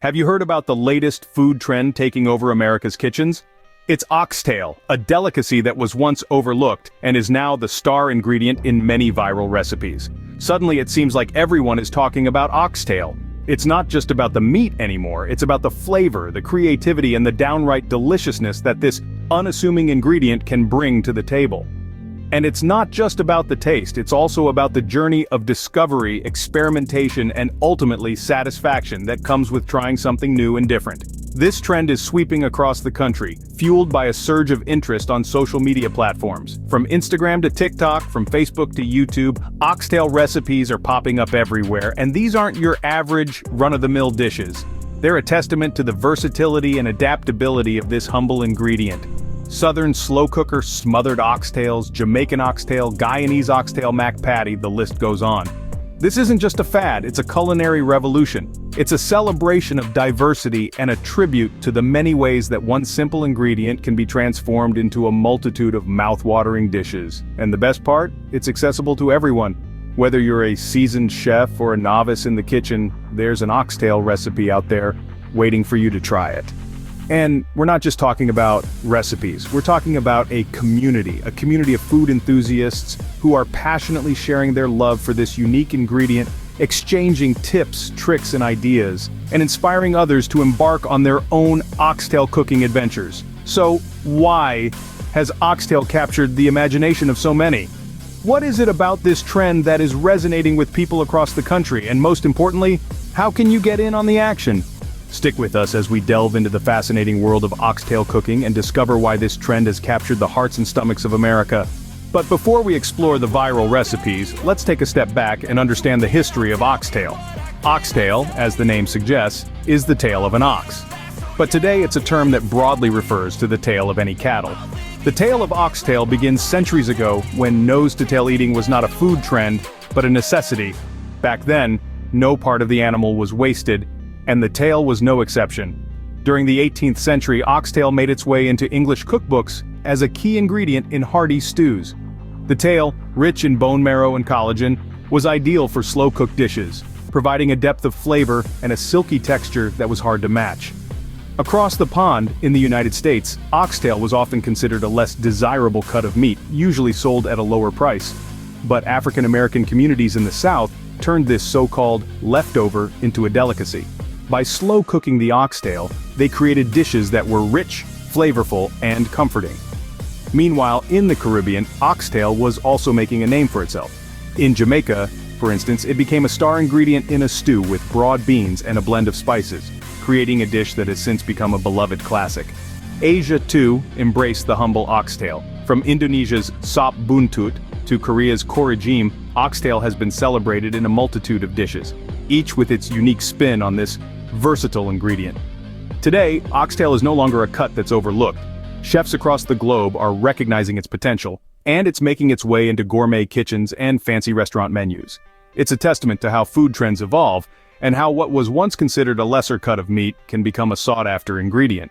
Have you heard about the latest food trend taking over America's kitchens? It's oxtail, a delicacy that was once overlooked and is now the star ingredient in many viral recipes. Suddenly it seems like everyone is talking about oxtail. It's not just about the meat anymore, it's about the flavor, the creativity, and the downright deliciousness that this unassuming ingredient can bring to the table. And it's not just about the taste, it's also about the journey of discovery, experimentation, and ultimately satisfaction that comes with trying something new and different. This trend is sweeping across the country, fueled by a surge of interest on social media platforms. From Instagram to TikTok, from Facebook to YouTube, oxtail recipes are popping up everywhere, and these aren't your average, run-of-the-mill dishes. They're a testament to the versatility and adaptability of this humble ingredient. Southern slow cooker smothered oxtails, Jamaican oxtail, Guyanese oxtail mac patty, the list goes on. This isn't just a fad, it's a culinary revolution. It's a celebration of diversity and a tribute to the many ways that one simple ingredient can be transformed into a multitude of mouth-watering dishes. And the best part? It's accessible to everyone. Whether you're a seasoned chef or a novice in the kitchen, there's an oxtail recipe out there waiting for you to try it. And we're not just talking about recipes, we're talking about a community of food enthusiasts who are passionately sharing their love for this unique ingredient, exchanging tips, tricks, and ideas, and inspiring others to embark on their own oxtail cooking adventures. So, why has oxtail captured the imagination of so many? What is it about this trend that is resonating with people across the country, and most importantly, how can you get in on the action? Stick with us as we delve into the fascinating world of oxtail cooking and discover why this trend has captured the hearts and stomachs of America. But before we explore the viral recipes, let's take a step back and understand the history of oxtail. Oxtail, as the name suggests, is the tail of an ox. But today it's a term that broadly refers to the tail of any cattle. The tale of oxtail begins centuries ago when nose-to-tail eating was not a food trend, but a necessity. Back then, no part of the animal was wasted, and the tail was no exception. During the 18th century, oxtail made its way into English cookbooks as a key ingredient in hearty stews. The tail, rich in bone marrow and collagen, was ideal for slow-cooked dishes, providing a depth of flavor and a silky texture that was hard to match. Across the pond, in the United States, oxtail was often considered a less desirable cut of meat, usually sold at a lower price. But African American communities in the South turned this so-called leftover into a delicacy. By slow cooking the oxtail, they created dishes that were rich, flavorful, and comforting. Meanwhile, in the Caribbean, oxtail was also making a name for itself. In Jamaica, for instance, it became a star ingredient in a stew with broad beans and a blend of spices, creating a dish that has since become a beloved classic. Asia, too, embraced the humble oxtail. From Indonesia's sop buntut to Korea's korajim, oxtail has been celebrated in a multitude of dishes, each with its unique spin on this versatile ingredient. Today, oxtail is no longer a cut that's overlooked. Chefs across the globe are recognizing its potential, and it's making its way into gourmet kitchens and fancy restaurant menus. It's a testament to how food trends evolve, and how what was once considered a lesser cut of meat can become a sought-after ingredient.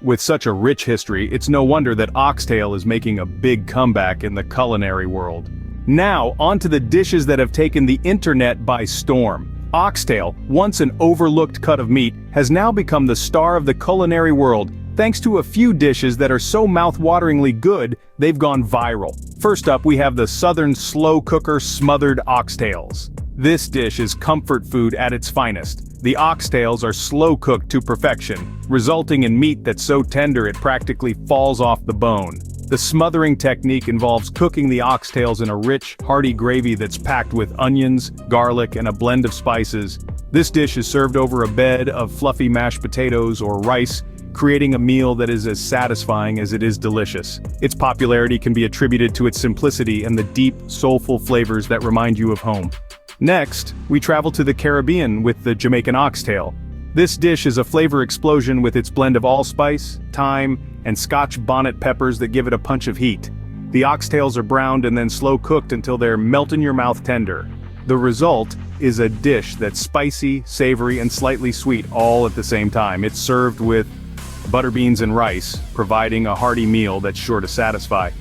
With such a rich history, it's no wonder that oxtail is making a big comeback in the culinary world. Now, onto the dishes that have taken the internet by storm. Oxtail, once an overlooked cut of meat, has now become the star of the culinary world, thanks to a few dishes that are so mouth-wateringly good, they've gone viral. First up, we have the Southern slow cooker smothered oxtails. This dish is comfort food at its finest. The oxtails are slow cooked to perfection, resulting in meat that's so tender it practically falls off the bone. The smothering technique involves cooking the oxtails in a rich, hearty gravy that's packed with onions, garlic, and a blend of spices. This dish is served over a bed of fluffy mashed potatoes or rice, creating a meal that is as satisfying as it is delicious. Its popularity can be attributed to its simplicity and the deep, soulful flavors that remind you of home. Next, we travel to the Caribbean with the Jamaican oxtail. This dish is a flavor explosion with its blend of allspice, thyme, and Scotch bonnet peppers that give it a punch of heat. The oxtails are browned and then slow cooked until they're melt-in-your-mouth tender. The result is a dish that's spicy, savory, and slightly sweet all at the same time. It's served with butter beans and rice, providing a hearty meal that's sure to satisfy.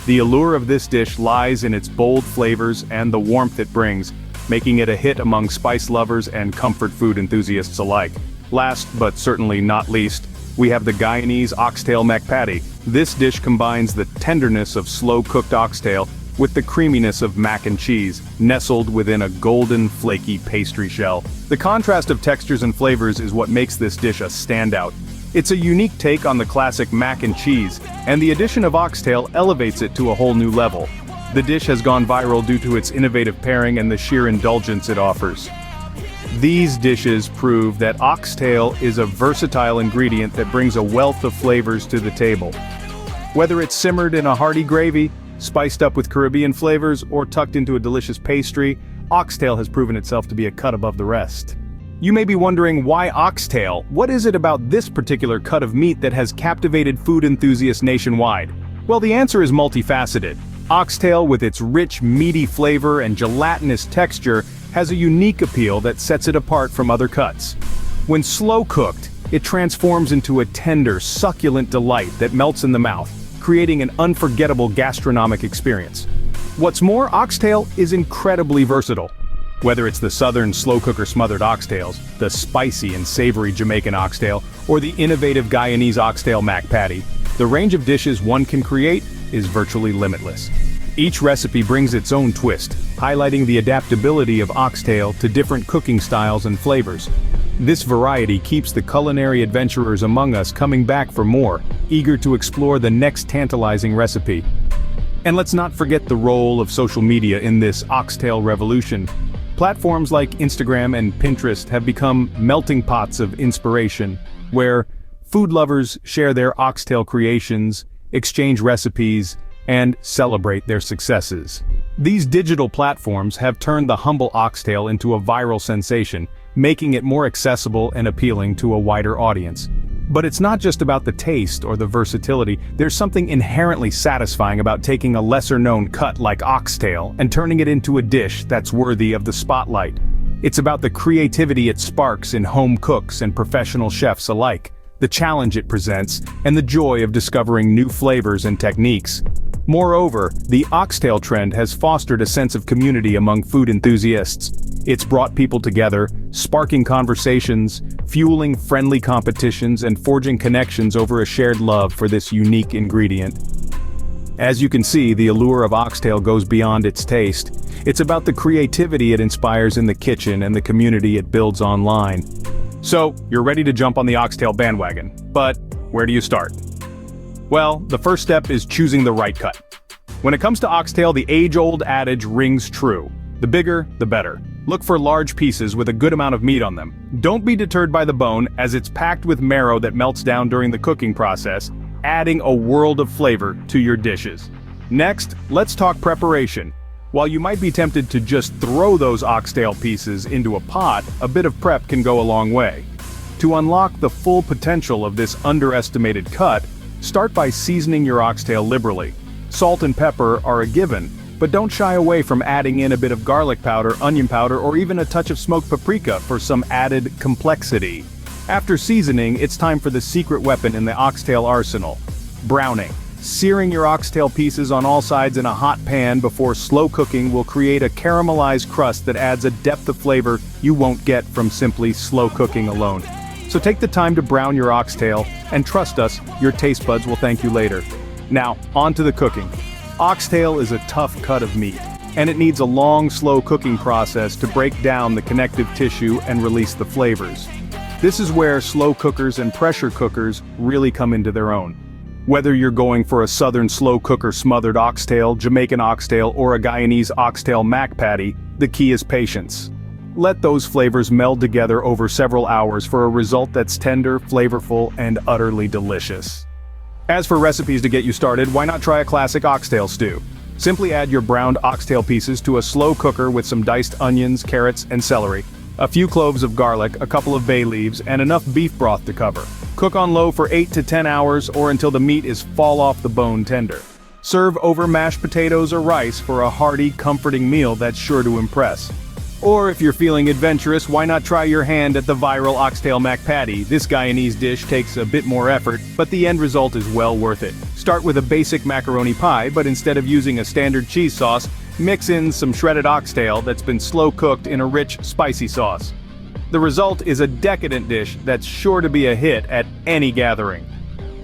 The allure of this dish lies in its bold flavors and the warmth it brings, making it a hit among spice lovers and comfort food enthusiasts alike. Last, but certainly not least, we have the Guyanese oxtail mac patty. This dish combines the tenderness of slow-cooked oxtail with the creaminess of mac and cheese, nestled within a golden, flaky pastry shell. The contrast of textures and flavors is what makes this dish a standout. It's a unique take on the classic mac and cheese, and the addition of oxtail elevates it to a whole new level. The dish has gone viral due to its innovative pairing and the sheer indulgence it offers. These dishes prove that oxtail is a versatile ingredient that brings a wealth of flavors to the table. Whether it's simmered in a hearty gravy, spiced up with Caribbean flavors, or tucked into a delicious pastry, oxtail has proven itself to be a cut above the rest. You may be wondering, why oxtail? What is it about this particular cut of meat that has captivated food enthusiasts nationwide? Well, the answer is multifaceted. Oxtail, with its rich, meaty flavor and gelatinous texture, has a unique appeal that sets it apart from other cuts. When slow-cooked, it transforms into a tender, succulent delight that melts in the mouth, creating an unforgettable gastronomic experience. What's more, oxtail is incredibly versatile. Whether it's the southern slow-cooker smothered oxtails, the spicy and savory Jamaican oxtail, or the innovative Guyanese oxtail mac patty, the range of dishes one can create is virtually limitless. Each recipe brings its own twist, highlighting the adaptability of oxtail to different cooking styles and flavors. This variety keeps the culinary adventurers among us coming back for more, eager to explore the next tantalizing recipe. And let's not forget the role of social media in this oxtail revolution. Platforms like Instagram and Pinterest have become melting pots of inspiration, where food lovers share their oxtail creations, exchange recipes, and celebrate their successes. These digital platforms have turned the humble oxtail into a viral sensation, making it more accessible and appealing to a wider audience. But it's not just about the taste or the versatility. There's something inherently satisfying about taking a lesser-known cut like oxtail and turning it into a dish that's worthy of the spotlight. It's about the creativity it sparks in home cooks and professional chefs alike, the challenge it presents, and the joy of discovering new flavors and techniques. Moreover, the oxtail trend has fostered a sense of community among food enthusiasts. It's brought people together, sparking conversations, fueling friendly competitions, and forging connections over a shared love for this unique ingredient. As you can see, the allure of oxtail goes beyond its taste. It's about the creativity it inspires in the kitchen and the community it builds online. So, you're ready to jump on the oxtail bandwagon, but where do you start? Well, the first step is choosing the right cut. When it comes to oxtail, the age-old adage rings true. The bigger, the better. Look for large pieces with a good amount of meat on them. Don't be deterred by the bone, as it's packed with marrow that melts down during the cooking process, adding a world of flavor to your dishes. Next, let's talk preparation. While you might be tempted to just throw those oxtail pieces into a pot, a bit of prep can go a long way. To unlock the full potential of this underestimated cut, start by seasoning your oxtail liberally. Salt and pepper are a given, but don't shy away from adding in a bit of garlic powder, onion powder, or even a touch of smoked paprika for some added complexity. After seasoning, it's time for the secret weapon in the oxtail arsenal: browning. Searing your oxtail pieces on all sides in a hot pan before slow cooking will create a caramelized crust that adds a depth of flavor you won't get from simply slow cooking alone. So take the time to brown your oxtail, and trust us, your taste buds will thank you later. Now, on to the cooking. Oxtail is a tough cut of meat, and it needs a long, slow cooking process to break down the connective tissue and release the flavors. This is where slow cookers and pressure cookers really come into their own. Whether you're going for a southern slow cooker smothered oxtail, Jamaican oxtail, or a Guyanese oxtail mac patty, the key is patience. Let those flavors meld together over several hours for a result that's tender, flavorful, and utterly delicious. As for recipes to get you started, why not try a classic oxtail stew? Simply add your browned oxtail pieces to a slow cooker with some diced onions, carrots, and celery, a few cloves of garlic, a couple of bay leaves, and enough beef broth to cover. Cook on low for 8 to 10 hours or until the meat is fall-off-the-bone tender. Serve over mashed potatoes or rice for a hearty, comforting meal that's sure to impress. Or if you're feeling adventurous, why not try your hand at the viral oxtail mac patty? This Guyanese dish takes a bit more effort, but the end result is well worth it. Start with a basic macaroni pie, but instead of using a standard cheese sauce, mix in some shredded oxtail that's been slow cooked in a rich, spicy sauce. The result is a decadent dish that's sure to be a hit at any gathering.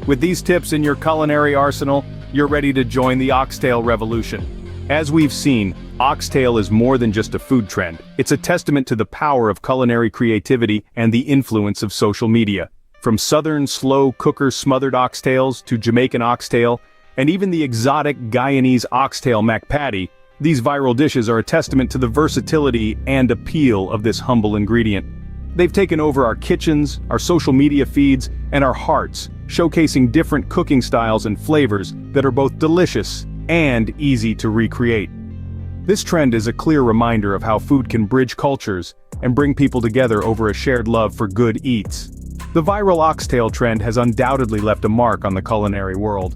With these tips in your culinary arsenal, you're ready to join the oxtail revolution. As we've seen, oxtail is more than just a food trend. It's a testament to the power of culinary creativity and the influence of social media. From southern slow cooker smothered oxtails to Jamaican oxtail, and even the exotic Guyanese oxtail mac patty, these viral dishes are a testament to the versatility and appeal of this humble ingredient. They've taken over our kitchens, our social media feeds, and our hearts, showcasing different cooking styles and flavors that are both delicious and easy to recreate. This trend is a clear reminder of how food can bridge cultures and bring people together over a shared love for good eats. The viral oxtail trend has undoubtedly left a mark on the culinary world.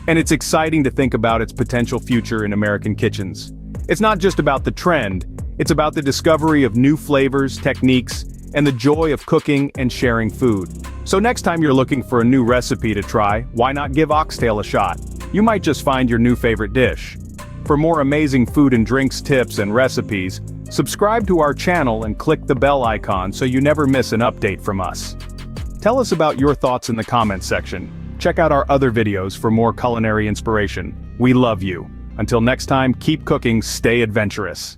And it's exciting to think about its potential future in American kitchens. It's not just about the trend, it's about the discovery of new flavors, techniques, and the joy of cooking and sharing food. So next time you're looking for a new recipe to try, why not give oxtail a shot? You might just find your new favorite dish. For more amazing food and drinks tips and recipes, subscribe to our channel and click the bell icon so you never miss an update from us. Tell us about your thoughts in the comments section. Check out our other videos for more culinary inspiration. We love you. Until next time, keep cooking, stay adventurous.